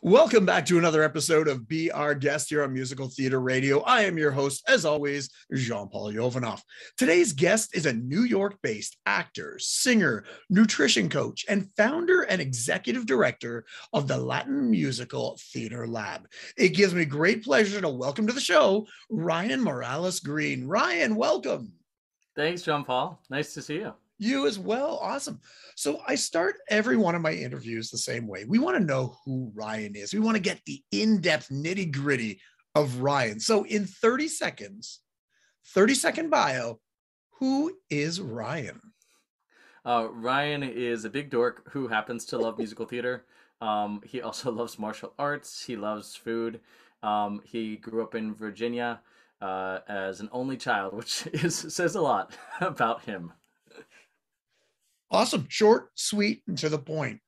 Welcome back to another episode of Be Our Guest here on Musical Theater Radio. I am your host, as always, Jean-Paul Jovanoff. Today's guest is a New York-based actor, singer, nutrition coach, and founder and executive director of the Latin Musical Theater Lab. It gives me great pleasure to welcome to the show, Ryan Moralez Green. Ryan, welcome. Thanks, Jean-Paul. Nice to see you. You as well. Awesome. So I start every one of my interviews the same way. We want to know who Ryan is. We want to get the in-depth nitty gritty of Ryan. So in 30 seconds, 30-second bio, who is Ryan? Ryan is a big dork who happens to love musical theater. He also loves martial arts. He loves food. He grew up in Virginia as an only child, which says a lot about him. Awesome. Short, sweet, and to the point.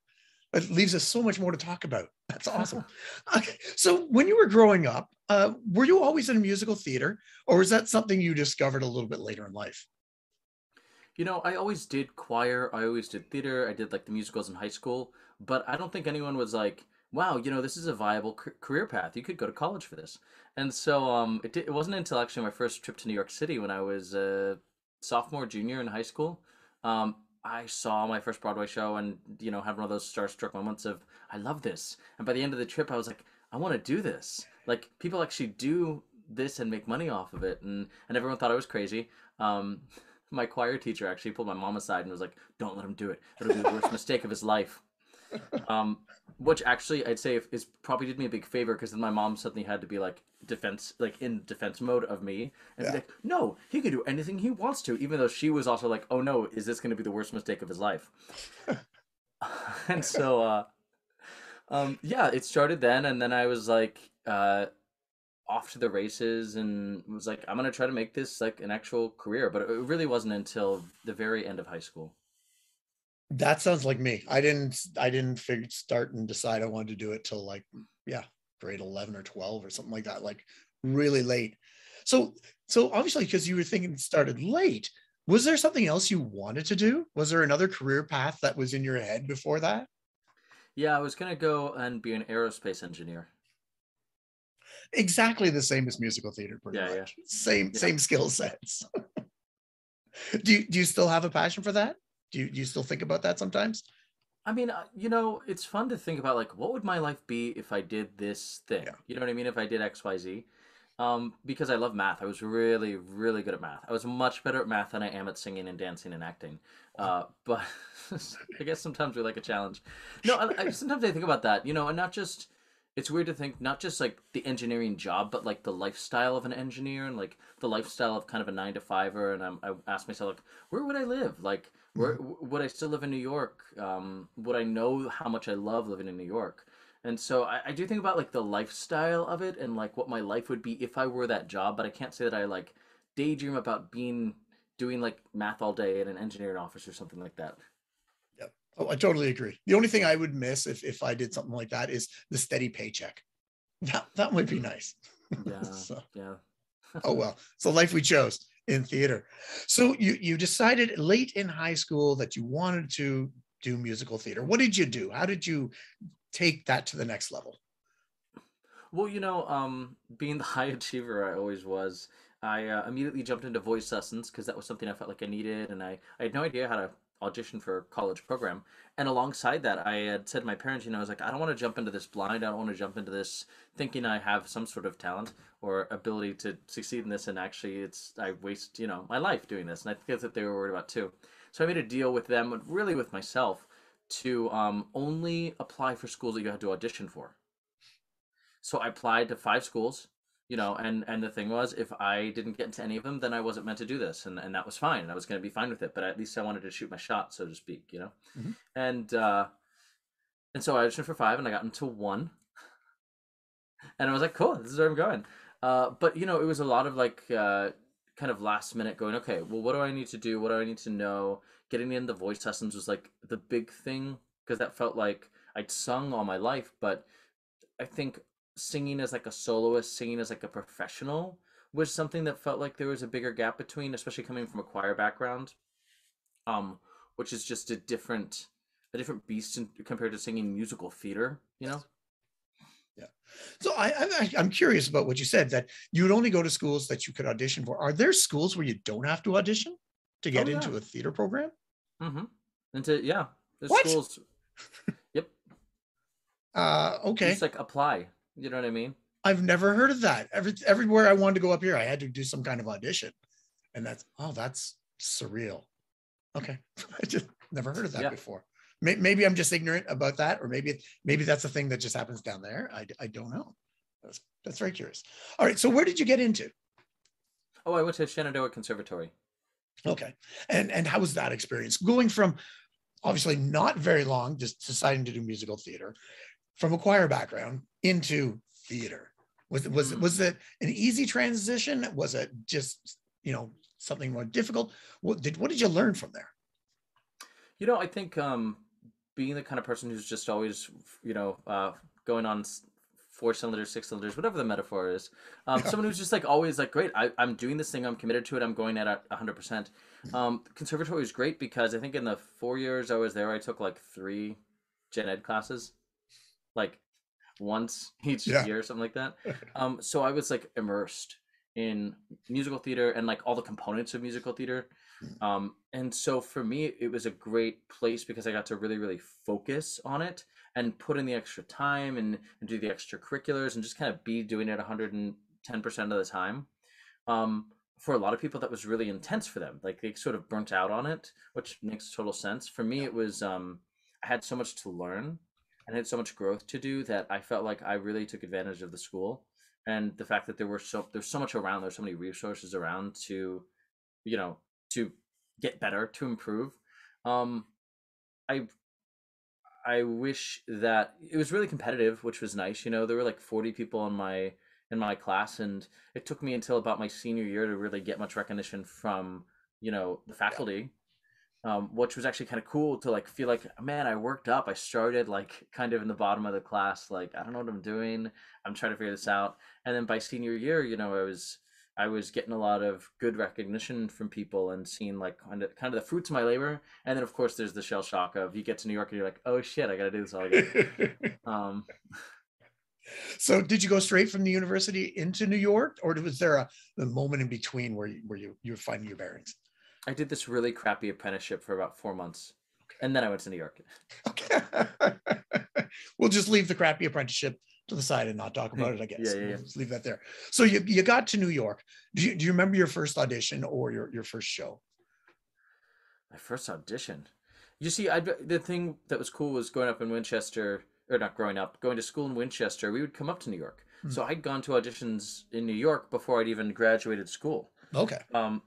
It leaves us so much more to talk about. That's awesome. Okay. So when you were growing up, were you always in musical theater, or was that something you discovered a little bit later in life? You know, I always did choir. I always did theater. I did like the musicals in high school, but I don't think anyone was like, wow, this is a viable career path. You could go to college for this. And so it wasn't until actually my first trip to New York City when I was a sophomore, junior in high school. I saw my first Broadway show and, had one of those starstruck moments of, I love this. And by the end of the trip, I was like, I want to do this. Like, people actually do this and make money off of it. And everyone thought I was crazy. My choir teacher actually pulled my mom aside and was like, don't let him do it. It'll be the worst mistake of his life. Which actually I'd say is probably did me a big favor, because then my mom suddenly had to be like in defense mode of me and be like, no, he can do anything he wants to, even though she was also like, oh no, is this going to be the worst mistake of his life? And so yeah, it started then, and then I was like off to the races and was like, I'm gonna try to make this like an actual career. But it really wasn't until the very end of high school. That sounds like me. I didn't start and decide I wanted to do it till grade 11 or 12 or something like that, like really late. So obviously, because you were thinking it started late, was there something else you wanted to do? Was there another career path that was in your head before that? Yeah, I was gonna go and be an aerospace engineer. Exactly the same as musical theater, pretty Yeah, yeah, much. Same yeah. same skill sets. Do you still have a passion for that? Do you still think about that sometimes? I mean, it's fun to think about like what would my life be if I did this thing? Yeah. You know what I mean? If I did X, Y, Z. Because I love math. I was really, really good at math. I was much better at math than I am at singing and dancing and acting. But I guess sometimes we like a challenge. No, sometimes I think about that, and not just, it's weird to think not just like the engineering job, but like the lifestyle of an engineer and like the lifestyle of kind of a nine to fiver. And I ask myself, like, where would I live? Like, where Mhm. would I still live in New York? Would I know how much I love living in New York? And so I do think about like the lifestyle of it and like what my life would be if I were that job, but I can't say that I like daydream about doing like math all day in an engineering office or something like that. Yep. Oh, I totally agree. The only thing I would miss if I did something like that is the steady paycheck. That might be nice. Yeah, So, yeah. oh well, it's the life we chose in theater. So you decided late in high school that you wanted to do musical theater. What did you do? How did you take that to the next level? Well, being the high achiever I always was, I immediately jumped into voice lessons because that was something I felt like I needed, and I had no idea how to audition for a college program. And alongside that, I had said to my parents, I was like, I don't want to jump into this blind. I don't want to jump into this thinking I have some sort of talent or ability to succeed in this, and actually, I waste, my life doing this. And I think that's what they were worried about too. So I made a deal with them, but really with myself, to only apply for schools that you had to audition for. So I applied to five schools, and the thing was, if I didn't get into any of them, then I wasn't meant to do this, and that was fine, and I was going to be fine with it. But at least I wanted to shoot my shot, so to speak. Mhm. And and so I auditioned for five, and I got into one, and I was like, cool, this is where I'm going. But it was a lot of like kind of last minute going, okay, well, what do I need to do? What do I need to know? Getting in the voice lessons was like the big thing because that felt like I'd sung all my life, but I think singing as like a soloist, singing as like a professional was something that felt like there was a bigger gap between, especially coming from a choir background, um, which is just a different beast compared to singing musical theater. Yes. Yeah. So I'm curious about what you said, that you would only go to schools that you could audition for. Are there schools where you don't have to audition to Oh get yeah. into a theater program? Mm-hmm. And yeah, there's What? schools. Yep. You just Okay. like apply. You know what I mean? I've never heard of that. Everywhere I wanted to go up here, I had to do some kind of audition. And that's surreal. Okay. I just never heard of that Yeah. before. Maybe I'm just ignorant about that, or maybe that's a thing that just happens down there. I don't know. That's very curious. All right. So where did you get into? Oh, I went to Shenandoah Conservatory. Okay. And how was that experience? Going from obviously not very long, just deciding to do musical theater, from a choir background into theater. Was it an easy transition? Was it just, something more difficult? What did you learn from there? I think being the kind of person who's just always, going on four cylinders, six cylinders, whatever the metaphor is, someone who's just like always like, great, I'm doing this thing, I'm committed to it, I'm going at 100%. Conservatory was great because I think in the 4 years I was there, I took like 3 gen ed classes, like once each Yeah. year, something like that. So I was like immersed in musical theater and like all the components of musical theater. And so for me, it was a great place because I got to really, really focus on it and put in the extra time and do the extracurriculars and just kind of be doing it 110% of the time. For a lot of people, that was really intense for them. Like they sort of burnt out on it, which makes total sense. For me, it was, I had so much to learn and had so much growth to do that I felt like I really took advantage of the school and the fact that there's so much around, there's so many resources around to, to get better, to improve. Um, I I wish that it was really competitive, which was nice. There were like 40 people in my class, and it took me until about my senior year to really get much recognition from the Yeah. faculty, which was actually kind of cool to like feel like, man, I worked up. I started like kind of in the bottom of the class, like I don't know what I'm doing. I'm trying to figure this out. And then by senior year, I was getting a lot of good recognition from people and seeing like kind of the fruits of my labor. And then of course there's the shell shock of you get to New York and you're like, oh shit, I got to do this all again. Um, So did you go straight from the university into New York, or was there a moment in between where you were finding your bearings? I did this really crappy apprenticeship for about 4 months, and then I went to New York. Okay. We'll just leave the crappy apprenticeship to the side and not talk about it, I Yeah, guess. yeah, We'll yeah. just leave that there. So you got to New York. Do you remember your first audition or your first show? My first audition. You see, the thing that was cool was growing up in Winchester, or not growing up, going to school in Winchester. We would come up to New York, Hmm. so I'd gone to auditions in New York before I'd even graduated school. Okay. Um,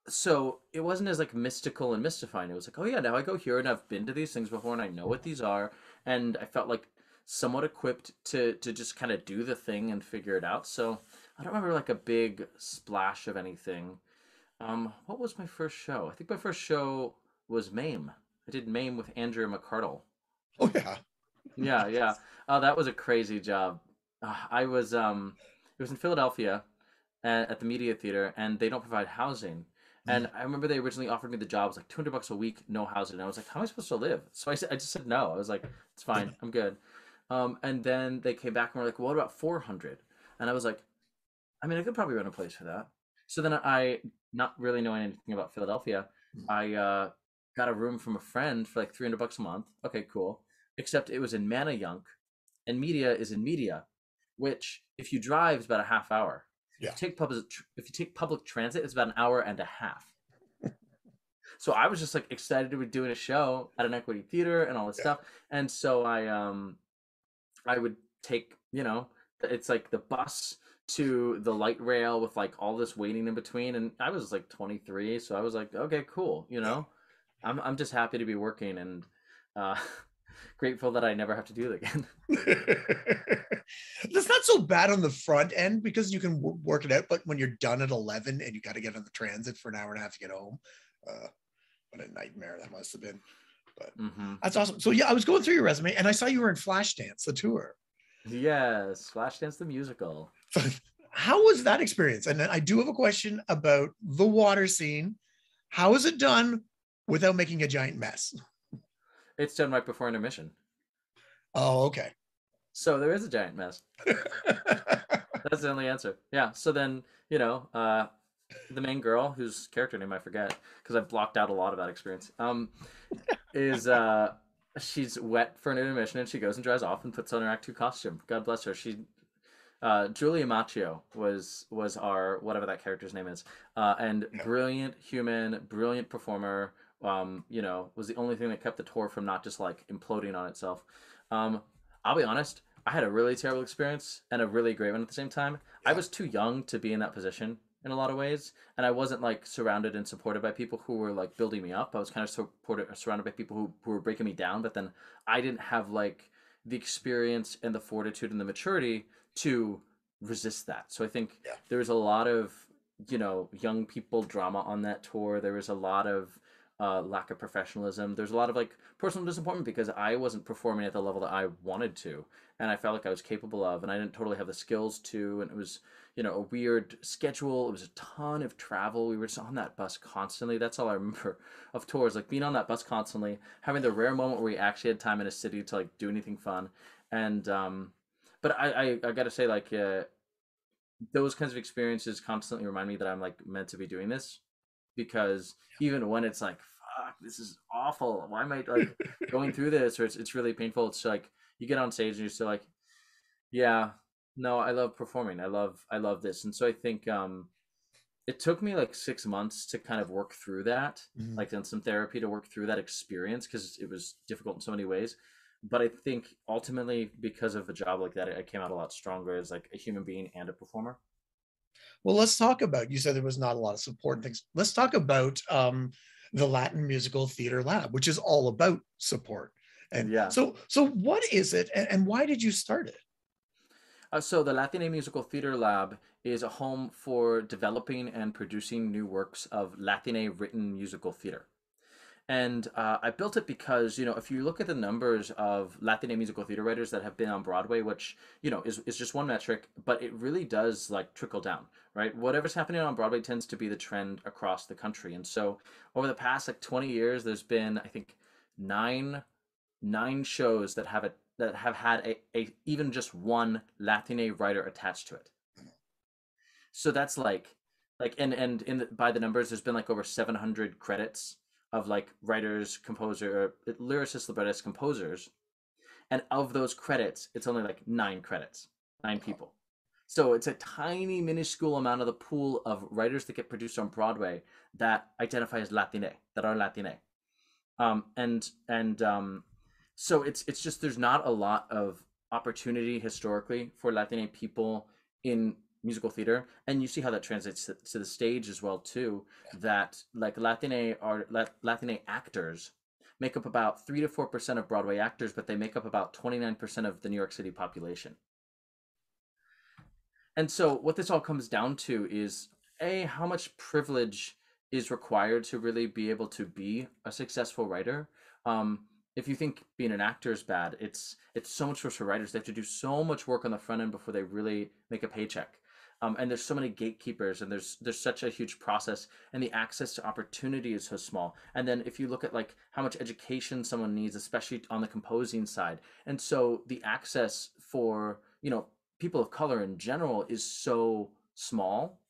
so it wasn't as like mystical and mystifying. It was like, oh yeah, now I go here and I've been to these things before and I know what these are, and I felt like somewhat equipped to just kind of do the thing and figure it out. So I don't remember like a big splash of anything. What was my first show? I think my first show was Mame. I did Mame with Andrea McCardle. Oh yeah. Yeah, yeah. Oh, that was a crazy job. I was it was in Philadelphia at the Media Theater, and they don't provide housing. Hmm. And I remember they originally offered me the job. It was like $200 a week, no housing. And I was like, how am I supposed to live? So I just said no. I was like, it's fine, I'm good. And then they came back and were like, well, what about 400? And I was like, I mean, I could probably rent a place for that. So then not really knowing anything about Philadelphia, I got a room from a friend for like $300 a month. Okay, cool. Except it was in Manayunk, and media is in media, which if you drive is about a half hour. Yeah. If you take public transit, it's about an hour and a half. So I was just like excited to be doing a show at an Equity Theater and all this Yeah. stuff. And so I would take, it's like the bus to the light rail with like all this waiting in between. And I was like 23, so I was like, okay, cool. I'm just happy to be working and uh, grateful that I never have to do it again. That's not so bad on the front end because you can work it out, but when you're done at 11 and you got to get on the transit for an hour and a half to get home, what a nightmare that must have been. But Hmm. that's awesome. So yeah, I was going through your resume and I saw you were in Flashdance, the tour. Yes, Flashdance the musical. How was that experience? And then I do have a question about the water scene. How is it done without making a giant mess? It's done right before intermission. Oh, okay. So there is a giant mess. That's the only answer. Yeah. So then, you know, the main girl, whose character name I forget because I've blocked out a lot of that experience, is she's wet for an intermission and she goes and dries off and puts on her Act Two costume. God bless her. She Julia Macchio was our whatever that character's name is, and Yeah. brilliant human, brilliant performer. You know, was the only thing that kept the tour from not just like imploding on itself. Um, I'll be honest, I had a really terrible experience and a really great one at the same time. I Yeah. was too young to be in that position in a lot of ways, and I wasn't like surrounded and supported by people who were like building me up. I was kind of surrounded by people who were breaking me down, but then I didn't have like the experience and the fortitude and the maturity to resist that. So I think Yeah. there was a lot of, you know, young people drama on that tour. There was a lot of lack of professionalism. There's a lot of like personal disappointment because I wasn't performing at the level that I wanted to, and I felt like I was capable of, and I didn't totally have the skills to. And it was, you know, a weird schedule. It was a ton of travel. We were just on that bus constantly. That's all I remember of tours, like being on that bus constantly, having the rare moment where we actually had time in a city to like do anything fun. And but I gotta say, like, those kinds of experiences constantly remind me that I'm like meant to be doing this, because even when it's like, fuck, this is awful. Why am I like going through this? Or it's really painful. It's like you get on stage and you're still like, yeah, no, I love performing. I love this. And so I think it took me like 6 months to kind of work through that, Mhm. like done some therapy to work through that experience because it was difficult in so many ways. But I think ultimately, because of a job like that, I came out a lot stronger as like a human being and a performer. Well, let's talk about, you said there was not a lot of support and things. Let's talk about the Latin Musical Theater Lab, which is all about support. And Yeah. so what is it, and why did you start it? So the Latiné Musical Theater Lab is a home for developing and producing new works of Latiné written musical theater. And I built it because, you know, if you look at the numbers of Latine musical theater writers that have been on Broadway, which, you know, is just one metric, but it really does like trickle down, right? Whatever's happening on Broadway tends to be the trend across the country. And so over the past like 20 years, there's been, I think, nine nine shows that have had a even just one Latine writer attached to it. So that's like and by the numbers, there's been like over 700 credits of like writers, composer, lyricists, librettists, composers, and of those credits, it's only like nine credits, nine people. So it's a tiny, minuscule amount of the pool of writers that get produced on Broadway that identify as Latine, that are Latine. And so it's just there's not a lot of opportunity historically for Latine people in musical theater, and you see how that translates to the stage as well too. That like Latine actors make up about 3 to 4% of Broadway actors, but they make up about 29% of the New York City population. And so what this all comes down to is a how much privilege is required to really be able to be a successful writer. If you think being an actor is bad, it's so much worse for writers. They have to do so much work on the front end before they really make a paycheck. And there's so many gatekeepers, and there's such a huge process, and the access to opportunity is so small. And then if you look at like how much education someone needs, especially on the composing side, and so the access for, you know, people of color in general is so small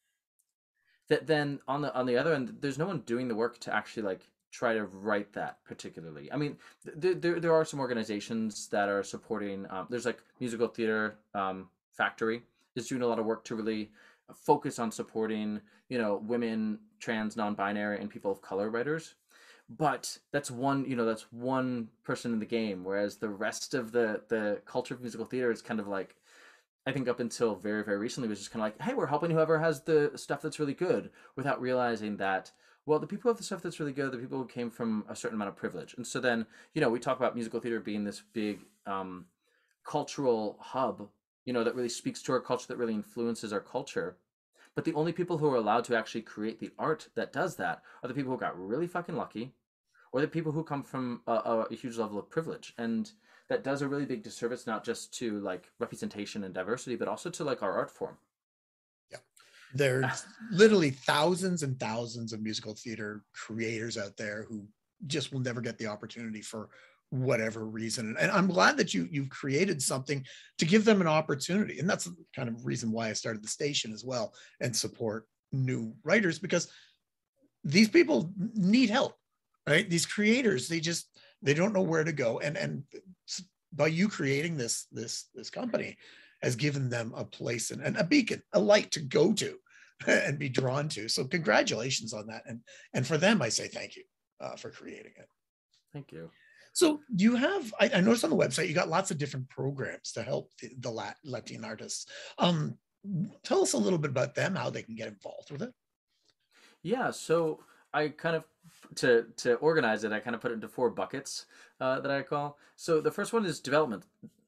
that then on the other end, there's no one doing the work to actually like try to write that particularly. I mean, there are some organizations that are supporting. There's like musical theater factory is doing a lot of work to really focus on supporting, you know, women, trans, non-binary, and people of color writers. But that's one person in the game, whereas the rest of the culture of musical theater is kind of like, I think up until very, very recently, was just kind of like, hey, we're helping whoever has the stuff that's really good, without realizing that, well, the people who have the stuff that's really good, the people who came from a certain amount of privilege. And so then, you know, we talk about musical theater being this big cultural hub, you know, that really speaks to our culture, that really influences our culture. But the only people who are allowed to actually create the art that does that are the people who got really fucking lucky, or the people who come from a huge level of privilege. And that does a really big disservice, not just to like representation and diversity, but also to like our art form. Yeah. There's literally thousands and thousands of musical theater creators out there who just will never get the opportunity for whatever reason. And I'm glad that you've created something to give them an opportunity. And that's the kind of reason why I started the station as well, and support new writers, because these people need help, right? These creators, they don't know where to go. And by you creating this company has given them a place and a beacon, a light to go to and be drawn to. So congratulations on that. And for them, I say thank you for creating it. Thank you. So you have, I noticed on the website, you got lots of different programs to help the Latin artists. Tell us a little bit about them, how they can get involved with it. Yeah, so I kind of to organize it, I kind of put it into four buckets that I call. So the first one is development.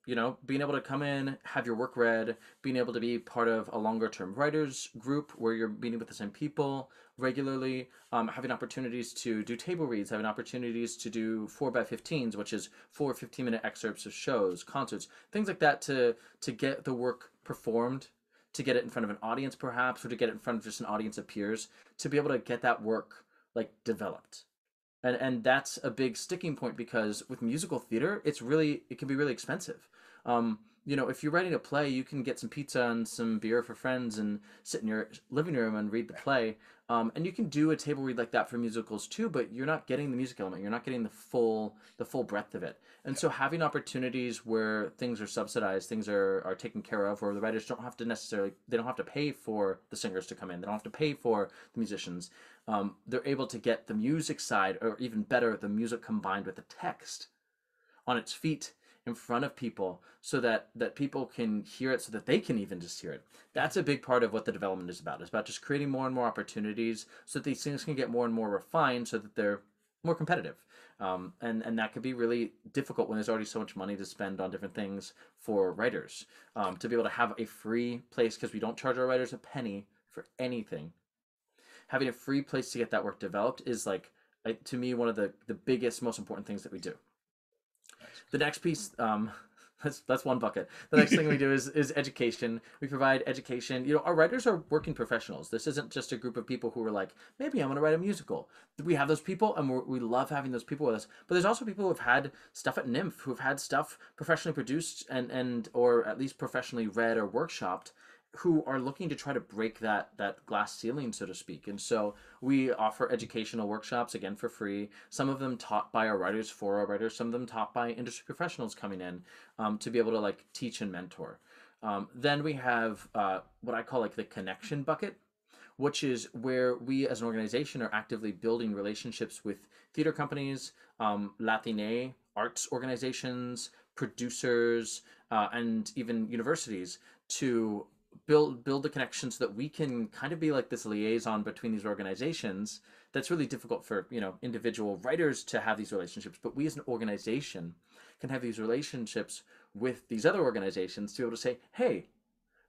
You know, being able to come in, have your work read, being able to be part of a longer term writers group where you're meeting with the same people regularly, having opportunities to do table reads, having opportunities to do 4x15s, which is 15-minute excerpts of shows, concerts, things like that to get the work performed, to get it in front of an audience perhaps, or to get it in front of just an audience of peers, to be able to get that work like developed. And that's a big sticking point, because with musical theater, it can be really expensive. You know, if you're writing a play, you can get some pizza and some beer for friends and sit in your living room and read the play. And you can do a table read like that for musicals too, but you're not getting the music element. You're not getting the full breadth of it. And so having opportunities where things are subsidized, things are taken care of, where the writers don't have to necessarily, they don't have to pay for the singers to come in. They don't have to pay for the musicians. They're able to get the music side, or even better, the music combined with the text on its feet in front of people, so that people can hear it, so that they can even just hear it. That's a big part of what the development is about. It's about just creating more and more opportunities so that these things can get more and more refined, so that they're more competitive. And that could be really difficult when there's already so much money to spend on different things for writers. To be able to have a free place, because we don't charge our writers a penny for anything. Having a free place to get that work developed is like, to me, one of the biggest, most important things that we do. The next piece, that's one bucket. The next thing we do is education. We provide education. You know, our writers are working professionals. This isn't just a group of people who are like, maybe I'm going to write a musical. We have those people, and we love having those people with us. But there's also people who have had stuff at NYMF, who have had stuff professionally produced and or at least professionally read or workshopped, who are looking to try to break that glass ceiling, so to speak. And so we offer educational workshops, again, for free. Some of them taught by our writers, for our writers. Some of them taught by industry professionals coming in to be able to like teach and mentor. Then we have what I call like the connection bucket, which is where we as an organization are actively building relationships with theater companies, Latiné arts organizations, producers, and even universities, to build the connections, so that we can kind of be like this liaison between these organizations. That's really difficult for, you know, individual writers to have these relationships, but we as an organization can have these relationships with these other organizations to be able to say, hey,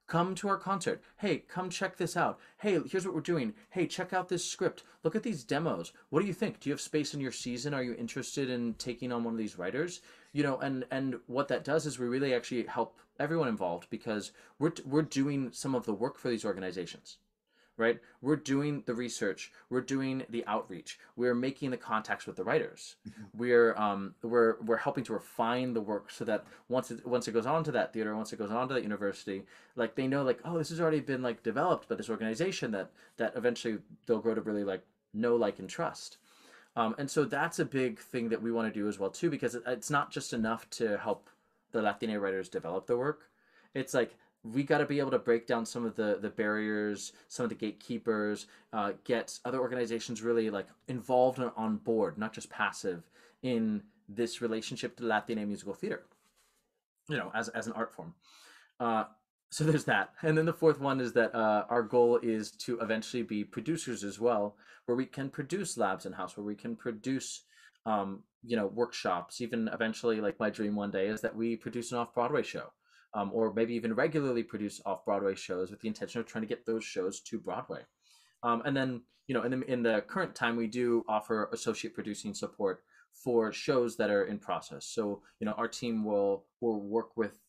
come to our concert. Hey, come check this out. Hey, here's what we're doing. Hey, check out this script. Look at these demos. What do you think? Do you have space in your season? Are you interested in taking on one of these writers? You know, and what that does is we really actually help everyone involved, because we're doing some of the work for these organizations. Right? We're doing the research. We're doing the outreach. We're making the contacts with the writers. We're helping to refine the work, so that once it goes on to that theater, once it goes on to that university, like they know, like, oh, this has already been like developed by this organization that eventually they'll grow to really like know, like, and trust. And so that's a big thing that we want to do as well too, because it's not just enough to help the Latine writers develop the work. It's like, we got to be able to break down some of the barriers, some of the gatekeepers, get other organizations really like involved and on board, not just passive in this relationship to Latine musical theater, you know, as an art form. So there's that. And then the fourth one is that our goal is to eventually be producers as well, where we can produce labs in-house, where we can produce you know, workshops. Even eventually, like, my dream one day is that we produce an off-Broadway show, or maybe even regularly produce off-Broadway shows, with the intention of trying to get those shows to Broadway. And then, you know, in the current time, we do offer associate producing support for shows that are in process. So, you know, our team will work with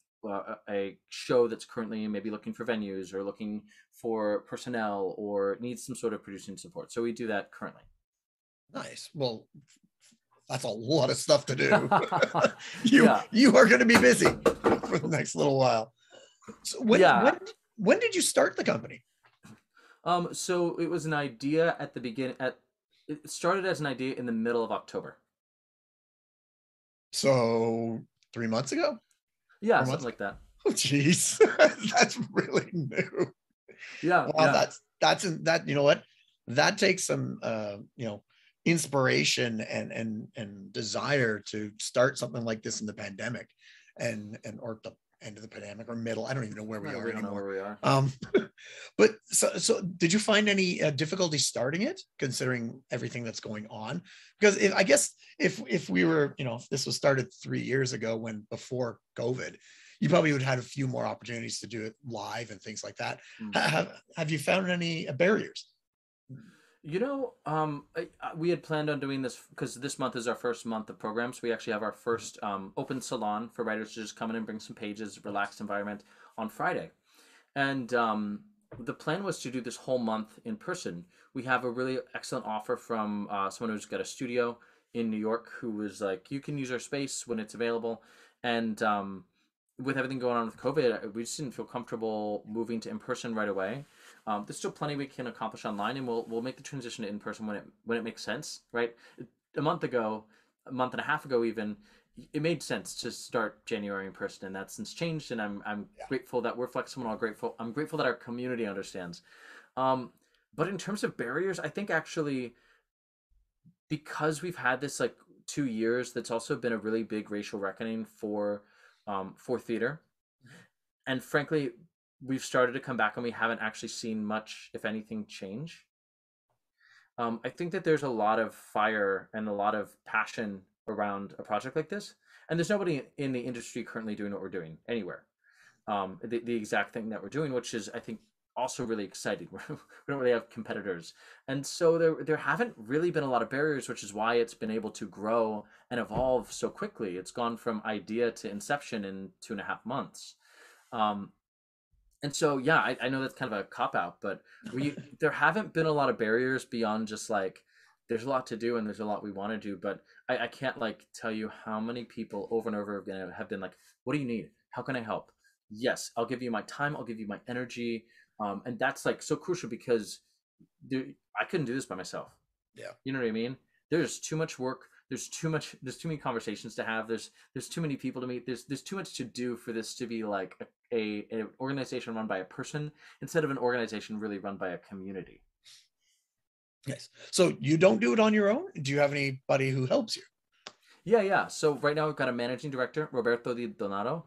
a show that's currently maybe looking for venues, or looking for personnel, or needs some sort of producing support. So we do that currently. Nice. Well, That's a lot of stuff to do. you Yeah. you are going to be busy for the next little while. So Yeah. when did you start the company? So it was an idea at the beginning. It started as an idea in the middle of October. So 3 months ago, Yeah, 4 months something ago. like that. Oh, geez, that's really new. Yeah, Wow, yeah. that. You know what? That takes some inspiration and desire to start something like this in the pandemic, and or the end of the pandemic or middle. I don't even know where we are We don't know anymore. where we are. Um, but so did you find any difficulty starting it, considering everything that's going on? Because I guess if we were, if this was started 3 years ago, when before COVID, you probably would have had a few more opportunities to do it live and things like that. Mm. Have you found any barriers? We had planned on doing this because this month is our first month of programs. We actually have our first open salon for writers to just come in and bring some pages, relaxed environment on Friday. And the plan was to do this whole month in person. We have a really excellent offer from someone who's got a studio in New York who was like, you can use our space when it's available. And with everything going on with COVID, we just didn't feel comfortable moving to in person right away. There's still plenty we can accomplish online, and we'll make the transition to in person when it makes sense, right? A month ago, a month and a half ago, even it made sense to start January in person, and that's since changed. And I'm Yeah. grateful that we're flexible. And I'm grateful that our community understands. Um, but in terms of barriers, I think actually because we've had this like 2 years, that's also been a really big racial reckoning for theater. And frankly, we've started to come back, and we haven't actually seen much, if anything, change. I think that there's a lot of fire and a lot of passion around a project like this, and there's nobody in the industry currently doing what we're doing anywhere. The exact thing that we're doing, which is I think also really exciting. We don't really have competitors, and so there haven't really been a lot of barriers, which is why it's been able to grow and evolve so quickly. It's gone from idea to inception in 2.5 months. Um, and so, yeah, I know that's kind of a cop out, but there haven't been a lot of barriers beyond just like there's a lot to do and there's a lot we want to do, but I can't like tell you how many people over and over again have been like, "What do you need? How can I help?" Yes, I'll give you my time, I'll give you my energy, and that's like so crucial because I couldn't do this by myself. Yeah. You know what I mean? There's too much work. There's too many conversations to have. There's too many people to meet. There's too much to do for this to be like an organization run by a person instead of an organization really run by a community. Yes. So you don't do it on your own? Do you have anybody who helps you? Yeah, yeah. So right now we've got a managing director, Roberto Di Donato.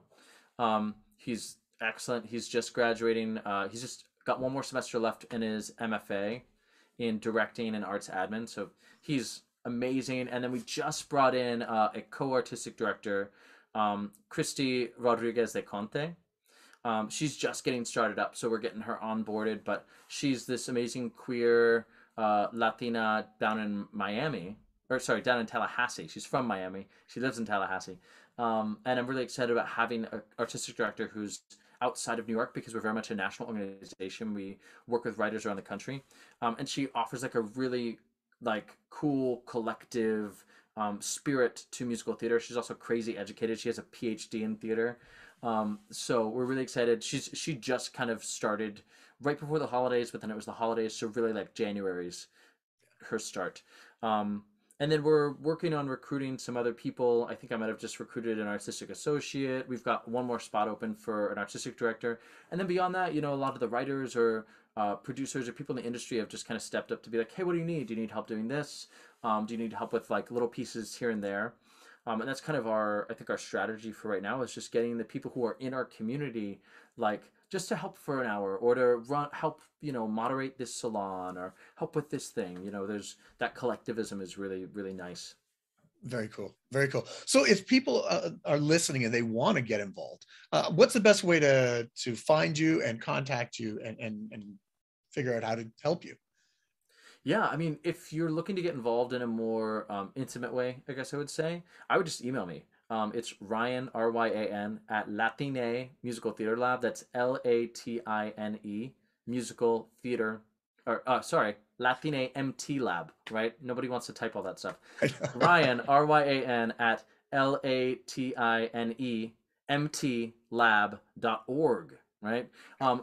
He's excellent. He's just graduating. He's just got one more semester left in his MFA in directing and arts admin. So he's amazing. And then we just brought in a co-artistic director, Christy Rodriguez de Conte. She's just getting started up, so we're getting her onboarded. But she's this amazing queer Latina down in Miami, or sorry, down in Tallahassee. She's from Miami. She lives in Tallahassee, and I'm really excited about having an artistic director who's outside of New York because we're very much a national organization. We work with writers around the country, and she offers like a really like cool collective spirit to musical theater. She's also crazy educated. She has a PhD in theater. So we're really excited. She just kind of started right before the holidays, but then it was the holidays, so really like January's her start. Um, and then we're working on recruiting some other people. I think I might have just recruited an artistic associate. We've got one more spot open for an artistic director. And then beyond that, a lot of the writers or producers or people in the industry have just kind of stepped up to be like, hey, what do you need? Do you need help doing this? Do you need help with like little pieces here and there? And that's kind of I think our strategy for right now is just getting the people who are in our community, like just to help for an hour or to help, moderate this salon or help with this thing. There's that collectivism is really, really nice. Very cool. Very cool. So if people are listening and they want to get involved, what's the best way to find you and contact you and figure out how to help you? Yeah, I mean, if you're looking to get involved in a more intimate way, I guess I would say, I would just email me. It's Ryan, Ryan, at Latiné Musical Theater Lab. That's Latine Musical Theater, or sorry, Latiné MT Lab, right? Nobody wants to type all that stuff. I know. Ryan, Ryan at LATINE right?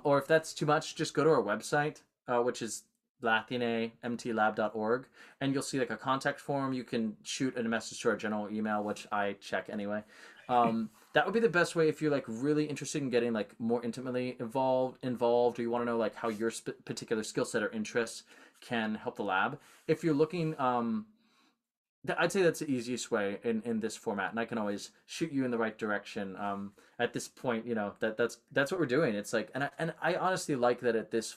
Or if that's too much, just go to our website, which is latinemtlab.org, and you'll see like a contact form. You can shoot a message to our general email, which I check anyway. That would be the best way if you're like really interested in getting like more intimately involved, or you want to know like how your particular skill set or interests can help the lab. If you're looking, I'd say that's the easiest way in this format, and I can always shoot you in the right direction. At this point, that's what we're doing. It's like, and I honestly like that at this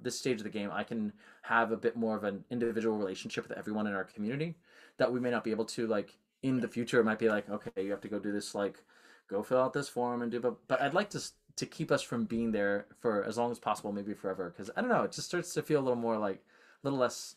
stage of the game, I can have a bit more of an individual relationship with everyone in our community that we may not be able to like in the future. It might be like, okay, you have to go do this, like, go fill out this form and do, but I'd like to keep us from being there for as long as possible, maybe forever, because I don't know, it just starts to feel a little more like a little less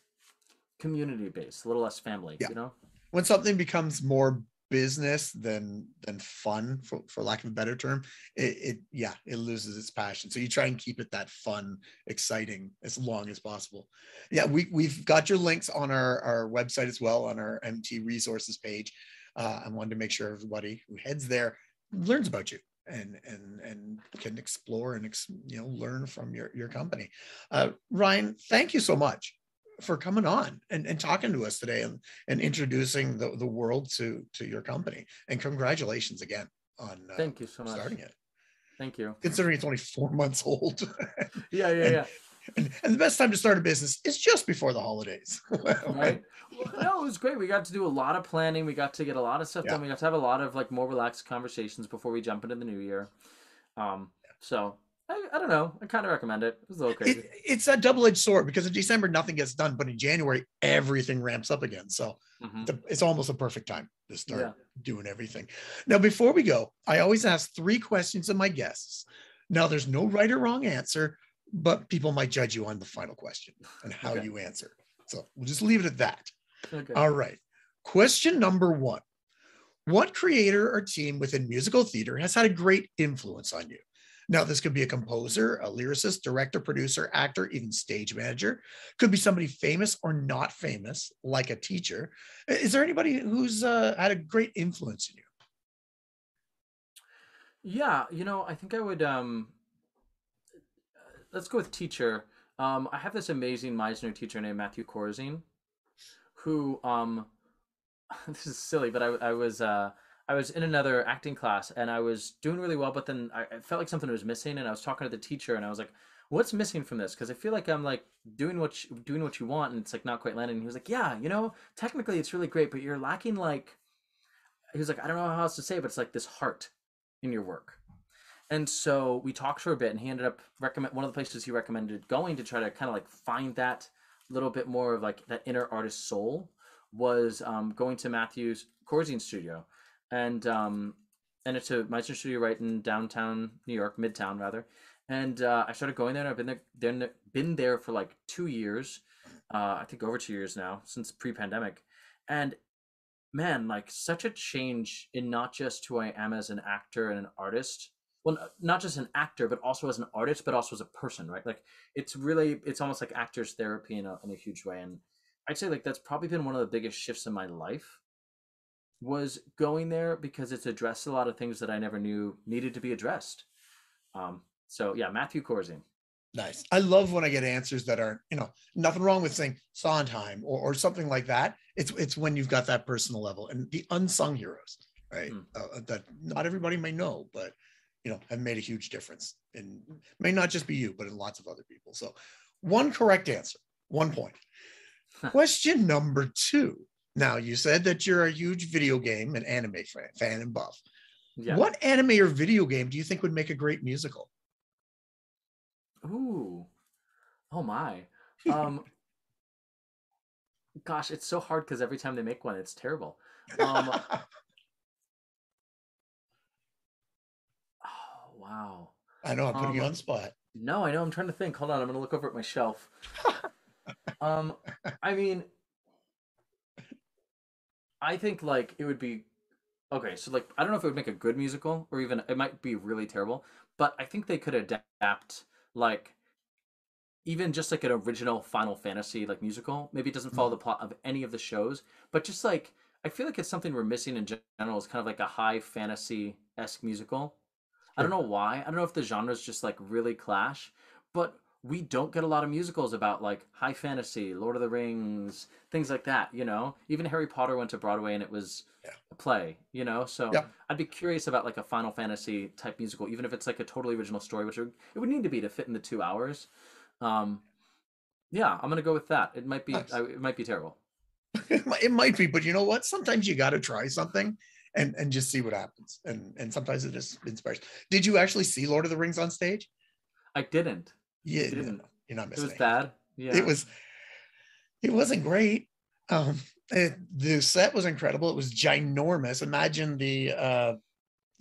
community based, a little less family, Yeah. you know? When something becomes more business than fun, for lack of a better term, it loses its passion. So you try and keep it that fun, exciting as long as possible. Yeah, we've got your links on our website as well, on our MT resources page. I wanted to make sure everybody who heads there learns about you and can explore and learn from your company. Ryan, thank you so much for coming on and talking to us today and introducing the world to your company. And congratulations again on Thank you so much. starting it. Thank you. Considering it's only 4 months old. Yeah, yeah, and, yeah. and the best time to start a business is just before the holidays. Right. Well, no, it was great. We got to do a lot of planning. We got to get a lot of stuff Yeah. done. We got to have a lot of like more relaxed conversations before we jump into the new year. So I don't know. I kind of recommend it. It was a little crazy. It's a double-edged sword, because in December nothing gets done, but in January everything ramps up again. So it's almost a perfect time to start doing everything. Now, before we go, I always ask 3 questions of my guests. Now, there's no right or wrong answer, but people might judge you on the final question and how you answer. So we'll just leave it at that. Okay. All right. Question number 1. What creator or team within musical theater has had a great influence on you? Now, this could be a composer, a lyricist, director, producer, actor, even stage manager. Could be somebody famous or not famous, like a teacher. Is there anybody who's had a great influence in you? Yeah, I think I would let's go with teacher. I have this amazing Meisner teacher named Matthew Corzine, who this is silly, but I was in another acting class and I was doing really well, but then I felt like something was missing, and I was talking to the teacher and I was like, "What's missing from this?" Because I feel like I'm like doing what you want, and it's like not quite landing. And he was like, "Yeah, technically it's really great, but you're lacking like." He was like, "I don't know how else to say, but it's like this heart in your work." And so we talked for a bit, and he ended up recommend one of the places he recommended going to try to kind of like find that little bit more of like that inner artist soul was going to Matthew's Corzine's studio, and it's a Meisner studio right in downtown New York, Midtown rather. And I started going there, and I've been there for like 2 years, I think over 2 years now since pre-pandemic, and man, like such a change in not just who I am as an actor and an artist. Well, not just an actor, but also as an artist, but also as a person, right? Like it's almost like actors therapy in a huge way. And I'd say like that's probably been one of the biggest shifts in my life was going there, because it's addressed a lot of things that I never knew needed to be addressed. So yeah, Matthew Corzine. Nice. I love when I get answers that are, nothing wrong with saying Sondheim or something like that. It's when you've got that personal level and the unsung heroes, right? That not everybody may know, but have made a huge difference, and may not just be you, but in lots of other people. So 1 correct answer, 1 point. Question number 2. Now, you said that you're a huge video game and anime fan and buff. Yeah. What anime or video game do you think would make a great musical? Ooh. Oh my. Gosh, it's so hard because every time they make one, it's terrible. Oh wow. I know I'm putting you on the spot. No, I know. I'm trying to think. Hold on, I'm gonna look over at my shelf. Um, I mean, I think like it would be okay. So like, I don't know if it would make a good musical, or even it might be really terrible. But I think they could adapt like even just like an original Final Fantasy like musical. Maybe it doesn't follow the plot of any of the shows, but just like I feel like it's something we're missing in general. Is kind of like a high fantasy esque musical. I don't Sure. know why. I don't know if the genres just like really clash, but we don't get a lot of musicals about like high fantasy, Lord of the Rings, things like that, you know? Even Harry Potter went to Broadway and it was Yeah. a play, you know? So Yep. I'd be curious about like a Final Fantasy type musical, even if it's like a totally original story, it would need to be to fit in the 2 hours. Um, yeah, I'm gonna go with that. Nice. It might be terrible. It might be, but you know what? Sometimes you got to try something and just see what happens. And sometimes it just inspires. Did you actually see Lord of the Rings on stage? I didn't. I Yeah, no, didn't. you're not It missing was anything. bad. It Yeah. was it wasn't great. The set was incredible. It was ginormous. Imagine the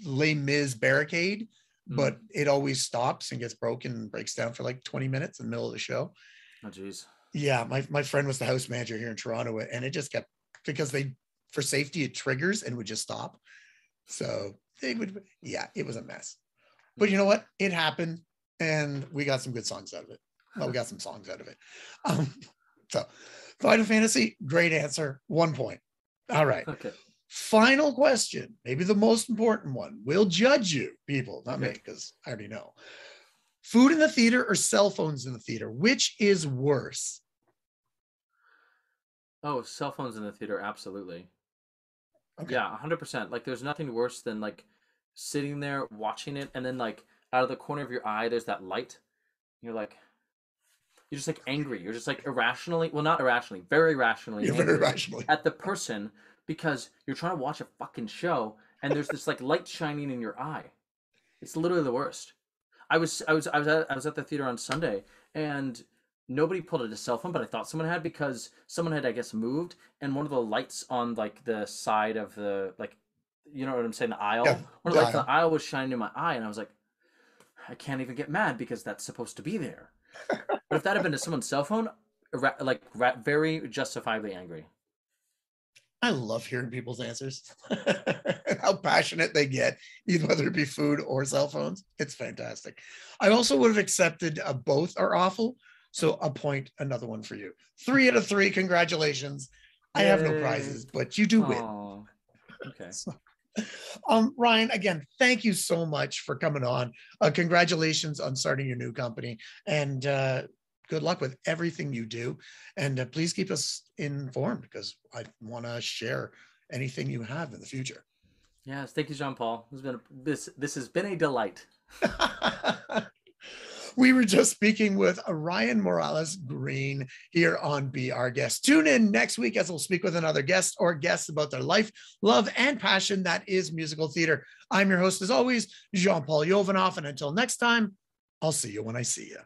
Les Mis barricade, Mm. but it always stops and gets broken and breaks down for like 20 minutes in the middle of the show. Oh, geez. Yeah, my friend was the house manager here in Toronto, and it just kept because they for safety it triggers and would just stop. So they would, yeah, it was a mess. But you know what? It happened, and we got some good songs out of it. Well, we got some songs out of it. Um, so, Final Fantasy, great answer, 1 point. All right. Okay. Final question, maybe the most important one. We'll judge you, people, not me, Okay. because I already know. Food in the theater or cell phones in the theater? Which is worse? Oh, cell phones in the theater, absolutely. Okay. Yeah, 100%. Like there's nothing worse than like sitting there watching it and then like out of the corner of your eye there's that light. You're like you're just like angry. You're just like irrationally, well not irrationally, very rationally You're very angry rationally. at the person because you're trying to watch a fucking show and there's this like light shining in your eye. It's literally the worst. I was at the theater on Sunday and nobody pulled out a cell phone, but I thought someone had because someone had I guess moved and one of the lights on like the side of the like you know what I'm saying, the Yeah, aisle. One of the lights on dial. the aisle was shining in my eye and I was like, I can't even get mad because that's supposed to be there. But if that had been to someone's cell phone, very justifiably angry. I love hearing people's answers. How passionate they get, either whether it be food or cell phones. It's fantastic. I also would have accepted both are awful. So a point, another one for you. 3 out of 3. Congratulations. I have no Yay. prizes, but you do win. Oh, okay. So, Ryan, again, thank you so much for coming on. Congratulations on starting your new company, and good luck with everything you do. And please keep us informed because I want to share anything you have in the future. Yes, thank you, Jean Paul. This has been a delight. We were just speaking with Ryan Moralez Green here on Be Our Guest. Tune in next week as we'll speak with another guest or guests about their life, love, and passion that is musical theater. I'm your host, as always, Jean Paul Jovanov. And until next time, I'll see you when I see you.